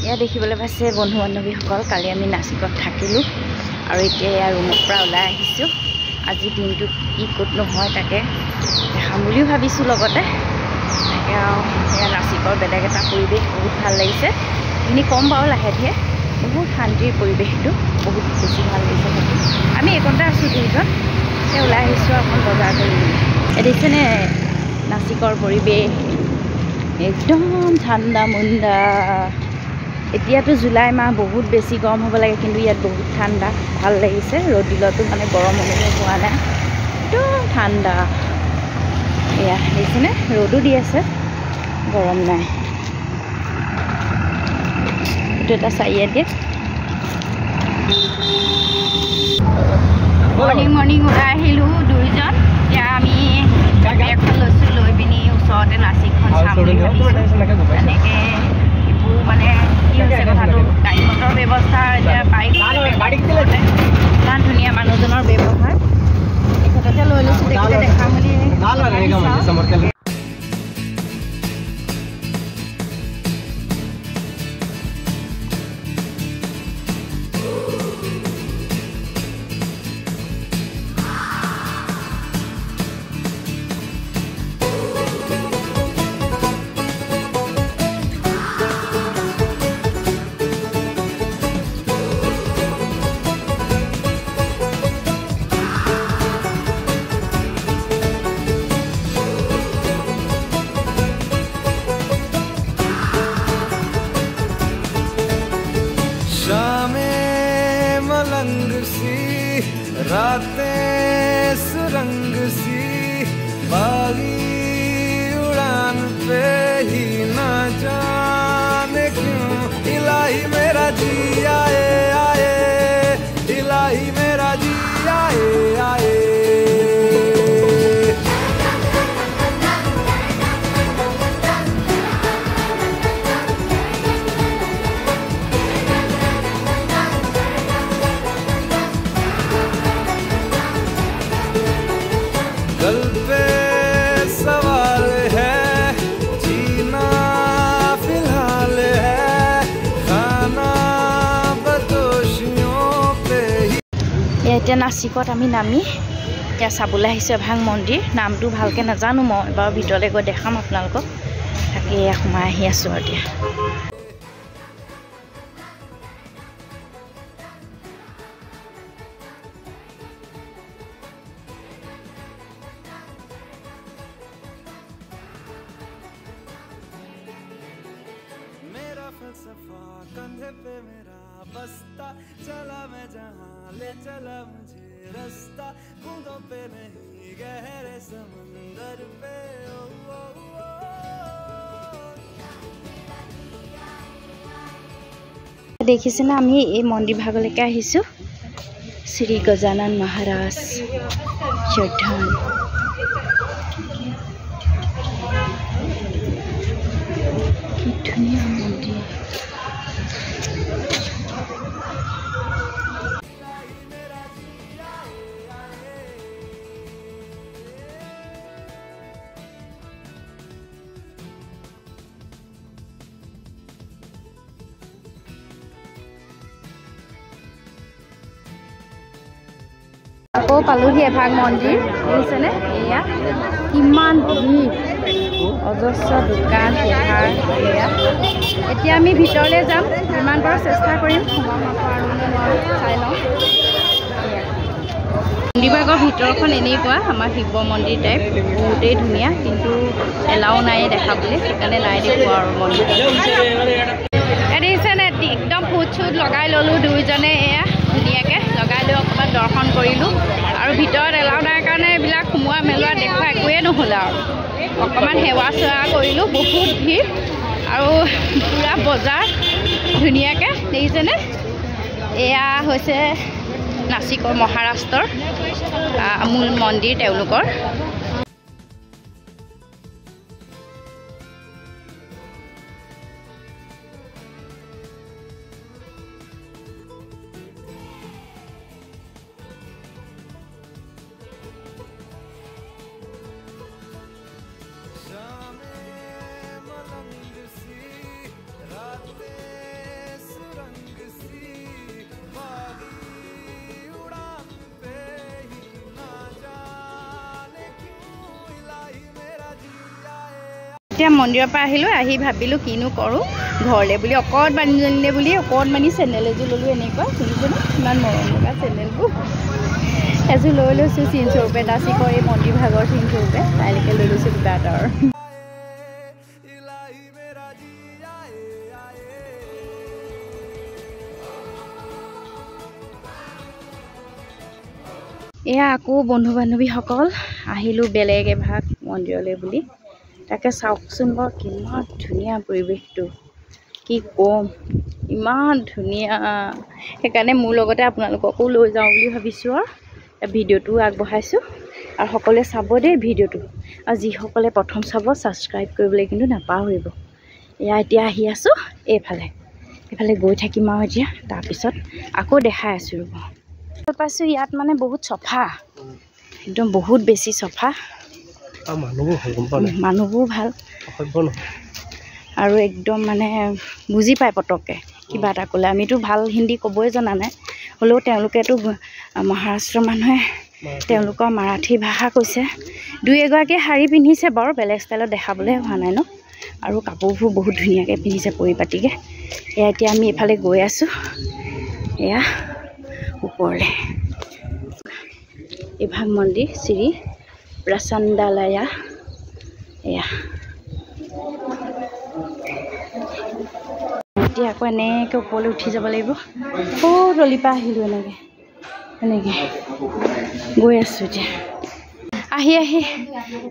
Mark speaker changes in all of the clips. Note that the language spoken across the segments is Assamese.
Speaker 1: ইয়া দেখিবলৈ পাইছে বন্ধু বান্ধৱীসকল, কালি আমি নাচিকত থাকিলোঁ আৰু এতিয়া ইয়াৰ ৰুমৰ পৰা ওলাই আহিছোঁ। আজি দিনটোত কি ক'ত নহয় তাকে দেখাম বুলিও ভাবিছোঁ। লগতে তাকে আৰু এয়া নাচিকৰ বেলেগ এটা পৰিৱেশ বহুত ভাল লাগিছে। এইখিনি কম বাৰু লাহে ধীৰে, বহুত শান্তিৰ পৰিৱেশটো, বহুত বেছি ভাল লাগিছে থাকি। আমি এইকণতে আছোঁ দুইজন, এতিয়া ওলাই আহিছোঁ অকণ বজাৰ কৰিবলৈ। দেখিছেনে নাচিকৰ পৰিৱেশ, একদম ঠাণ্ডা মুণ্ডা। এতিয়াতো জুলাই মাহ, বহুত বেছি গৰম হ'ব লাগে, কিন্তু ইয়াত বহুত ঠাণ্ডা, ভাল লাগিছে। ৰ'দ দিলতো মানে গৰম অনুভৱ হোৱা নাই, একদম ঠাণ্ডা। এয়া দেখিছেনে, ৰ'দো দি আছে, গৰম নাই। এইটো এটা চাৰিআলি। মৰ্ণিং ওলাই আহিলোঁ দুইজন। এতিয়া আমি এখন লৈছোঁ, লৈ পিনি ওচৰতে নাচিকখন চাম বুলি ভাবিছোঁ। তেনেকৈ এইবোৰ মানে কি হৈছে কথাটো, গাড়ী মটৰ ব্যৱস্থা এতিয়া পাই গৈছে, ইমান ধুনীয়া মানুহজনৰ ব্যৱহাৰ। তেখেতকে লৈ লৈছোঁ, দেখিলে দেখাম বুলি।
Speaker 2: रातें सुरंग सी बागी उड़ान पे ही ना जाने क्यों इलाही मेरा जी आए आए, इलाही मेरा जी आए आए। गल पे सवाल है, जीना फिलहाल है, खाना बदोशियों पे ही।
Speaker 1: এতিয়া নাচিকত আমি নামি এতিয়া চাবলৈ আহিছোঁ এভাগ মন্দিৰ। নামটো ভালকৈ নাজানো, মই বাৰু ভিতৰলৈ গৈ দেখাম আপোনালোকক। তাকে সোমাই আহি আছোঁ আৰু এতিয়া।
Speaker 2: फलसफा कंधे पे मेरा बस्ता, चला मैं जहाँ ले चला मुझे रास्ता, बूंदों पे नहीं गहरे समंदर पे। ओ, ओ, ओ,
Speaker 1: দেখিছেনে, আমি এই মন্দিৰ ভাগলৈকে আহিছোঁ। শ্ৰী গজানন মহাৰাজ জৰ্ধান। কি ধুনীয়া মন্দিৰ। আকৌ পালোহি এভাগ মন্দিৰ, দেখিছেনে? এয়া কিমান ভিৰ, অজস্ৰ দোকান পোহাৰ। এয়া এতিয়া আমি ভিতৰলৈ যাম, যিমান পাৰোঁ চেষ্টা কৰিম চাই লওঁ। মন্দিৰভাগৰ ভিতৰখন এনেকুৱা আমাৰ শিৱ মন্দিৰ টাইপ, বহুতেই ধুনীয়া, কিন্তু এলাও নাই দেখাবলৈ, সেইকাৰণে নাই দেখুওৱা আৰু মন্দিৰ। দেখিছেনে, একদম ফুট চুট লগাই ল'লোঁ দুইজনে। এয়া ধুনীয়াকৈ লগাই লৈ অকণমান দৰ্শন কৰিলোঁ, আৰু ভিতৰত এলাও নাই কাৰণে এইবিলাক সোমোৱা মেলোৱা দেখুওৱা একোৱেই নহ'ল আৰু। অকণমান সেৱা চেৱা কৰিলোঁ, বহুত ভিৰ আৰু পূৰা বজাৰ ধুনীয়াকৈ। দেখিছেনে, এয়া হৈছে নাচিকৰ মহাৰাষ্ট্ৰৰ মূল মন্দিৰ তেওঁলোকৰ। এতিয়া মন্দিৰৰ পৰা আহিলোঁ, আহি ভাবিলোঁ কিনো কৰোঁ ঘৰলৈ বুলি অকণমানিজনীলে বুলি অকণমানি চেণ্ডেল এযোৰ ল'লোঁ। এনেকুৱা শুনিছেনে ইমান মৰম লগা চেণ্ডেলবোৰ এযোৰ লৈ লৈছোঁ চিনস্বৰূপে দাচিকৰ এই মন্দিৰ ভাগৰ চিনস্বৰূপে তাইলৈকে লৈ লৈছোঁ কিবা এটা আৰু। এয়া আকৌ বন্ধু বান্ধৱীসকল আহিলোঁ বেলেগ এভাগ মন্দিৰলৈ বুলি। তাকে চাওকচোন বাৰু কিমান ধুনীয়া পৰিৱেশটো, কি ক'ম ইমান ধুনীয়া। সেইকাৰণে মোৰ লগতে আপোনালোককো লৈ যাওঁ বুলি ভাবিছোঁ আৰু ভিডিঅ'টো আগবঢ়াইছোঁ। আৰু সকলোৱে চাব দেই ভিডিঅ'টো, আৰু যিসকলে প্ৰথম চাব ছাবস্ক্ৰাইব কৰিবলৈ কিন্তু নাপাহৰিব। এয়া এতিয়া আহি আছোঁ এইফালে গৈ থাকিম আৰু এতিয়া তাৰপিছত আকৌ দেখাই আছোঁ ৰ'ব। পাইছোঁ ইয়াত মানে বহুত চফা, একদম বহুত বেছি চফা, মানুহবোৰ ভাল আৰু একদম মানে বুজি পায় পটককৈ কিবা এটা ক'লে। আমিতো ভাল হিন্দী ক'বই জনা নাই, হ'লেও তেওঁলোকেতো মহাৰাষ্ট্ৰৰ মানুহে তেওঁলোকৰ মাৰাঠী ভাষা কৈছে। দুই এগৰাকীয়ে শাৰী পিন্ধিছে বাৰু, বেলেগ ষ্টাইলত দেখাবলৈ হোৱা নাই ন, আৰু কাপোৰবোৰ বহুত ধুনীয়াকৈ পিন্ধিছে পৰিপাটিকৈ। এয়া এতিয়া আমি এইফালে গৈ আছোঁ এয়া ওপৰলৈ। এভাগ মন্দিৰ শ্ৰী প্ৰচণ্ডালয়া। এয়া এতিয়া আকৌ এনেকৈ ওপৰলৈ উঠি যাব লাগিব। তলিৰ পৰা আহিলোঁ এনেকৈ গৈ আছোঁ এতিয়া। আহি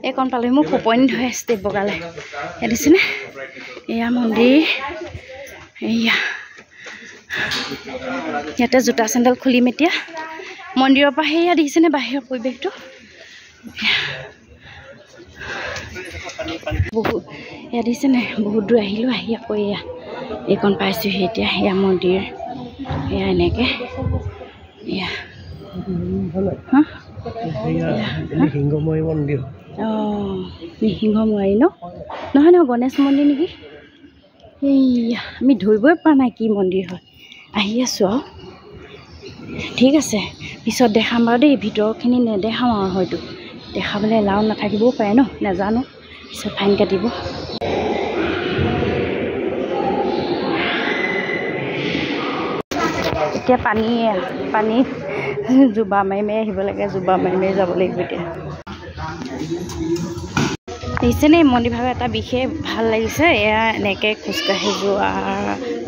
Speaker 1: এইকণ পালোঁ, মোক ফোপনি ধৰে ষ্টেপ বগালে দেখিছেনে। এয়া মন্দিৰ, এয়া ইয়াতে জোতা চেণ্ডেল খুলিম এতিয়া মন্দিৰৰ পৰা। সেয়া দেখিছেনে বাহিৰৰ পৰিৱেশটো, বহুত এয়া দেখিছেনে বহুত দূৰ আহিলোঁ। আহি আকৌ এয়া এইকণ পাইছোঁহি এতিয়া। এয়া মন্দিৰ এয়া এনেকৈ এয়া
Speaker 3: সিংহময় মন্দিৰ।
Speaker 1: অঁ নৃসিংহমুৱাৰী নহয় গণেশ মন্দিৰ নেকি। এইয়া আমি ধৰিবই পৰা নাই কি মন্দিৰ হয়। আহি আছোঁ আৰু ঠিক আছে, পিছত দেখাম বাৰু দেই। ভিতৰখিনি নেদেখাম আৰু হয়তো দেখাবলৈ এলাও নাথাকিবও পাৰে ন, নাজানো, পিছত ফাইন কাটিব। এতিয়া পানী জোবা মাৰি আহিব লাগে, জোবা মাৰি যাব লাগিব এতিয়া। দেখিছেনে এই মন্দিৰভাগৰ এটা বিশেষ ভাল লাগিছে। এয়া এনেকৈ খোজকাঢ়ি যোৱাৰ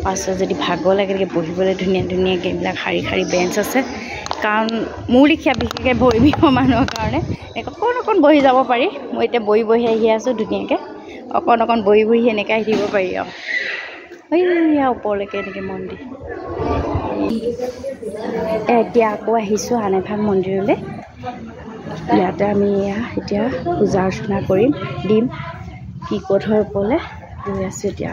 Speaker 1: পাছত যদি ভাগৰ লাগে তেনেকৈ বহিবলৈ ধুনীয়াকৈ এইবিলাক শাৰী বেঞ্চ আছে। কাৰণ মোৰ লিখীয়া বিশেষকৈ ভৰি বিষৰ মানুহৰ কাৰণে অকণ বহি যাব পাৰি। মই এতিয়া বহি আহি আছোঁ ধুনীয়াকৈ, অকণ বহি এনেকৈ আহি দিব পাৰি আৰু এইয়া ওপৰলৈকে এনেকৈ মন্দিৰ। এতিয়া আকৌ আহিছোঁ আন এভাগ মন্দিৰলৈ। ইয়াতে আমি এতিয়া পূজা অৰ্চনা দিম কি ক'ত হয় ওপৰলৈ গৈ আছোঁ এতিয়া।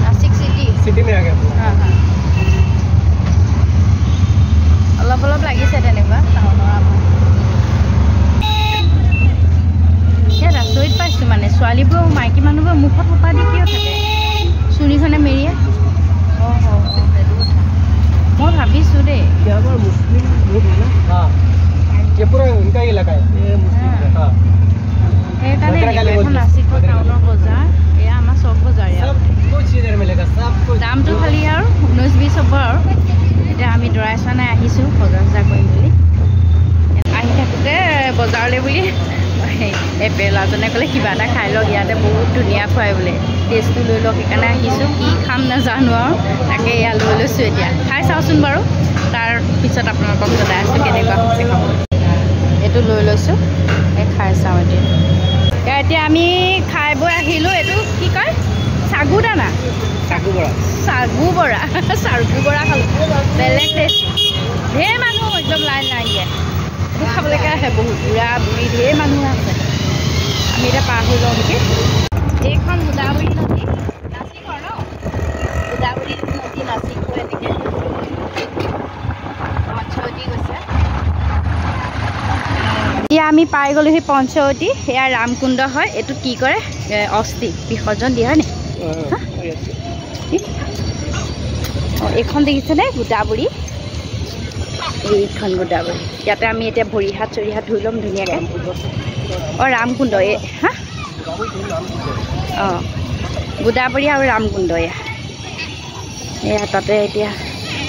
Speaker 1: नासिक सिटी में आ गया। हाँ অলপ লাগিছে তেনেকুৱা টাউনৰ। ইয়াত আচৰিত পাইছোঁ মানে ছোৱালীবোৰ মাইকী মানুহবোৰ মুখত সোপা দি কিয় থাকে, চুৰিখনে মেৰিয়ে। সেইটো কথা মই ভাবিছোঁ দেই। সেইকাৰণে এখন নাচিকৰ টাউনৰ বজাৰ, এয়া আমাৰ চক বজাৰ। দামটো খালি আৰু 19-20 হ'ব আৰু। এতিয়া আমি দৰাই চোৱা নাই, আহিছোঁ বজাৰ কৰিম বুলি। আহি থাকোঁতে বজাৰলৈ বুলি এই পেলাজনে ক'লে কিবা এটা খাই লওক, ইয়াতে বহুত ধুনীয়া খুৱাই বোলে, টেষ্টটো লৈ লওক। সেইকাৰণে আহিছোঁ, কি খাম নাজানো আৰু তাকে এয়া লৈ লৈছোঁ। এতিয়া খাই চাওঁচোন বাৰু, তাৰ পিছত আপোনালোকক জনাই আছোঁ কেনেকুৱা হৈছে খাবলৈ। এইটো লৈ লৈছোঁ, এই খাই চাওঁ এতিয়া আমি খাই বৈ আহিলোঁ। এইটো কি কয়, চাগু বৰা খালোঁ, বেলেগ টেষ্ট। ঢেৰ মানুহ একদম লাইন দিয়ে, এইটো খাবলৈকে আহে বহুত বুঢ়া বুঢ়ী ঢেৰ মানুহ আছে। আমি এতিয়া পাৰ হৈ যাওঁ নেকি। এইখন গোদাবৰী নদী, নাচিকৰ ন, গোদাবৰী নদী নাচিক হৈ এনেকৈ পঞ্চৱতী গৈছে। এতিয়া আমি পাই গ'লোহি পঞ্চৱতী। এয়া ৰামকুণ্ড হয়, এইটো কি কৰে অস্থি বিসৰ্জন দিয়া হয় নি। অঁ এইখন দেখিছেনে গোদাবৰী এইখন গোদাবৰী ইয়াতে আমি এতিয়া ভৰি হাত চৰি হাত ধুই ল'ম ধুনীয়াকৈ অঁ ৰামকুণ্ড এই হা অঁ গোদাবৰী আৰু ৰামকুণ্ড এয়া তাতে এতিয়া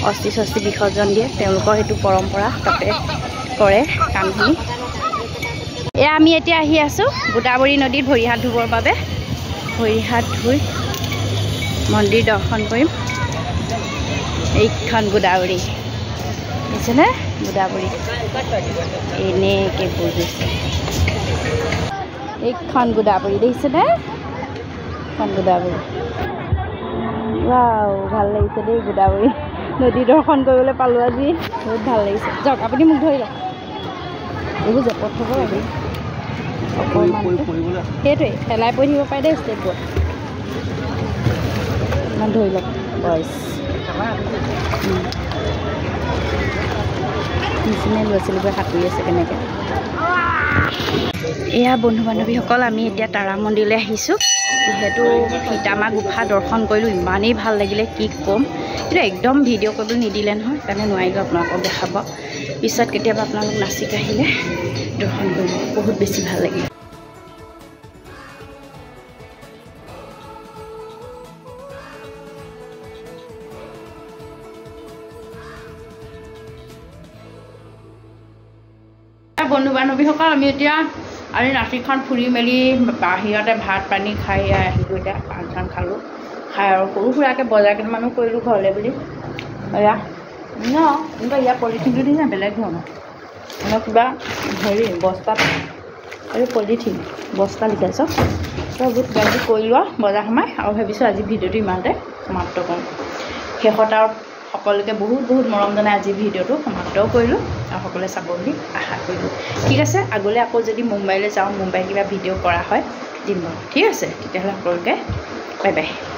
Speaker 1: অস্থি চস্থি বিসৰ্জন দিয়ে তেওঁলোকৰ সেইটো পৰম্পৰা তাতে কৰে কামখিনি এয়া আমি এতিয়া আহি আছোঁ গোদাবৰী নদীত ভৰি হাত ধুবৰ বাবে ভৰি হাত ধুই মন্দিৰ দৰ্শন কৰিম এইখন গোদাবৰী দেখিছেনে গোদাবৰী এনেকৈ বৈ গৈছে এইখন গোদাবৰী দেখিছেনে এইখন গোদাবৰী ৱাও ভাল লাগিছে দেই গোদাবৰী নদী দৰ্শন কৰিবলৈ পালোঁ আজি বহুত ভাল লাগিছে যাওক আপুনি মোক ধৰি লওক এইবোৰ জপত থ'ব লাগে সেইটোৱে পেলাই পৰি থাকিব পাৰে দেই ষ্টেপবোৰত ইমান ধৰি লওক বয়স নিচিনাই ল'ৰা ছোৱালীবোৰে সাঁতুৰি আছে কেনেকৈ এয়া বন্ধু বান্ধৱীসকল আমি এতিয়া তাৰা মন্দিৰলৈ আহিছোঁ যিহেতু সীতামা গুফা দৰ্শন কৰিলোঁ ইমানেই ভাল লাগিলে কি ক'ম কিন্তু একদম ভিডিঅ' কৰিবলৈ নিদিলে নহয় সেইকাৰণে নোৱাৰিলোঁ আপোনালোকক দেখাব পিছত কেতিয়াবা আপোনালোক নাচিক আহিলে দৰ্শন কৰিব বহুত বেছি ভাল লাগিল বন্ধু বান্ধৱীসকল আমি এতিয়া আমি নাচিকখন ফুৰি মেলি বাহিৰতে ভাত পানী খাই আহিলোঁ এতিয়া পান চান খালোঁ খাই আৰু সৰু সুৰাকৈ বজাৰ কেইটামানো কৰিলোঁ ঘৰলৈ বুলি এয়া ন কিন্তু ইয়াৰ পলিথিনটো দিছে বেলেগ ধৰণৰ মানে কিবা হেৰি বস্তাত আৰু পলিথিন বস্তা লিখাইছ বহুত কিবা কিবি কৰি লোৱা বজাৰ সোমাই আৰু ভাবিছোঁ আজি ভিডিঅ'টো ইমানতে সমাপ্ত কৰোঁ শেষত আৰু সকলোকে বহুত বহুত মৰম জনাই আজি ভিডিঅ'টো সমাপ্তও কৰিলোঁ আৰু সকলোৱে চাব বুলি আশা কৰিলোঁ ঠিক আছে আগলৈ আকৌ যদি মুম্বাইলৈ যাওঁ মুম্বাই কিবা ভিডিঅ' কৰা হয় দিম বাৰু ঠিক আছে তেতিয়াহ'লে সকলোকে বাই বাই